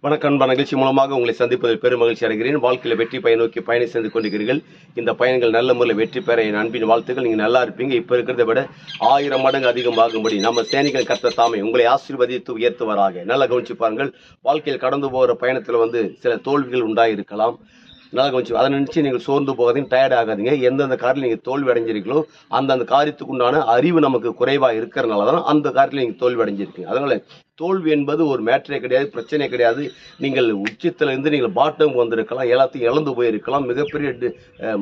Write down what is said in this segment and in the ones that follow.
வணக்கம். நிகழ்ச்சி மூலமாக உங்களை சந்திப்பதில் பெரும் மகிழ்ச்சி அடைகிறேன். வாழ்க்கையில் வெற்றி பயன் நோக்கி பயணம் செய்து கொண்டிருக்கிறீர்கள். இந்த பயணங்கள் நல்ல முறையில் வெற்றி பெற என் அன்பின் வாழ்த்துக்கள். நீங்கள் நல்லா இருப்பீங்க. இப்போ இருக்கிறத விட 1000 மடங்கு அதிகமாகும்படி நம்ம சேனைகள் கர்த்தர் தாமே உங்களை ஆசீர்வதித்து உயர்த்துவாராக. நல்லா கவனிச்சு பாருங்கள். வாழ்க்கையில் கடந்து போகிற பயணத்தில் சில தோல்விகள் உண்டாயிருக்கலாம். நல்லா கவனிச்சு அதை நினச்சி நீங்கள் சோர்ந்து போகாதீங்க, டயர்ட் ஆகாதீங்க. எந்தெந்த காரியத்தில் நீங்கள் தோல்வி அடைஞ்சிருக்கீங்களோ அந்தந்த காரியத்துக்கு உண்டான அறிவு நமக்கு குறைவாக இருக்கிறனால தான் அந்த காரியத்தில் நீங்கள் தோல்வி அடைஞ்சிருக்கீங்க. அதனால் தோல்வி என்பது ஒரு மேட்டரே கிடையாது, பிரச்சனையே கிடையாது. நீங்கள் உச்சத்திலிருந்து நீங்கள் பாட்டம் வந்திருக்கலாம், எல்லாத்தையும் இழந்து போயிருக்கலாம், மிகப்பெரிய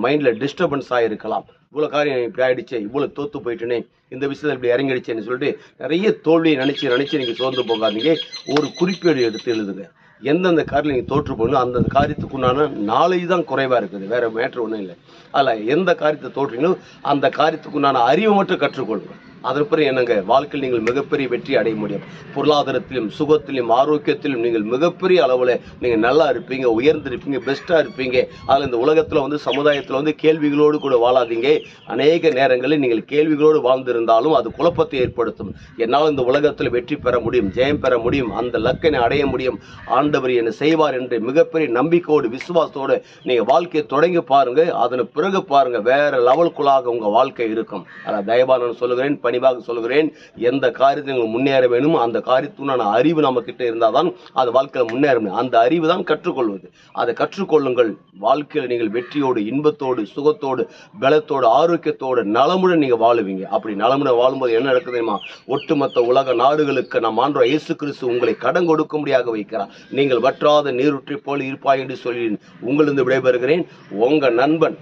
மைண்டில் டிஸ்டர்பன்ஸ் ஆகிருக்கலாம். இவ்வளோ காரியம் இப்படி ஆகிடுச்சே, இவ்வளோ தோற்று போயிட்டுனே, இந்த விஷயத்தில் இப்படி இறங்கிடுச்சேன்னு சொல்லிட்டு நிறைய தோல்வியை நினச்சி நீங்கள் சோர்ந்து போகாதீங்க. ஒரு குறிப்பேடு எடுத்து எழுதுங்க. எந்தெந்த காரியம் நீங்கள் தோற்று போகணும் அந்தந்த காரியத்துக்குண்டான நாலேஜ் தான் குறைவாக இருக்குது, வேறு மேட்ரு ஒன்றும் இல்லை. அதில் எந்த காரியத்தை தோற்றீங்களோ அந்த காரியத்துக்குண்டான அறிவை மட்டும் கற்றுக்கொள்ளுங்கள். அதற்கு பிறகு என்னங்க, வாழ்க்கையில் நீங்கள் மிகப்பெரிய வெற்றி அடைய முடியும். பொருளாதாரத்திலும் சுகத்திலும் ஆரோக்கியத்திலும் நீங்கள் மிகப்பெரிய அளவில் நீங்கள் நல்லா இருப்பீங்க, உயர்ந்திருப்பீங்க, பெஸ்ட்டாக இருப்பீங்க. அதில் இந்த உலகத்தில் சமுதாயத்தில் கேள்விகளோடு கூட வாழாதீங்க. அநேக நேரங்களில் நீங்கள் கேள்விகளோடு வாழ்ந்திருந்தாலும் அது குழப்பத்தை ஏற்படுத்தும். என்னால் இந்த உலகத்தில் வெற்றி பெற முடியும், ஜெயம் பெற முடியும், அந்த லக்கனை அடைய முடியும், ஆண்டவர் என்னை செய்வார் என்று மிகப்பெரிய நம்பிக்கையோடு விசுவாசத்தோடு நீங்கள் வாழ்க்கையை தொடங்கி பாருங்கள். அதன் பிறகு பாருங்கள், வேறு லெவலுக்குள்ளாக உங்கள் வாழ்க்கை இருக்கும். அதில் தயவாக நான் சொல்லுகிறேன், பணிவாக சொல்கிறேன், எந்த காரியத்தை நீங்கள் முன்னேற வேணும் அந்த காரியத்துக்கான அறிவு நம்ம கிட்ட இருந்தால் தான் அது வாழ்க்கையில் முன்னேற முடியும். அந்த அறிவு தான் கற்றுக்கொள்வது. அதை கற்றுக்கொள்ளுங்கள். வாழ்க்கையில் நீங்கள் வெற்றியோடு, இன்பத்தோடு, சுகத்தோடு, பலத்தோடு, ஆரோக்கியத்தோடு, நலமுடன் நீங்கள் வாழுவீங்க. அப்படி நலமுடன் வாழும்போது என்ன நடக்குது தெரியுமா? ஒட்டுமொத்த உலக நாடுகளுக்கு நம் ஆண்டவர் இயேசு கிறிஸ்து உங்களை கடன் கொடுக்கும்படியாக வைக்கிறார். நீங்கள் வற்றாத நீரூற்றை போல இருப்பாய் என்று சொல்லி உங்களிருந்து விடைபெறுகிறேன். உங்கள் நண்பன்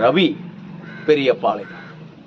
ரவி பெரியபாளையம்.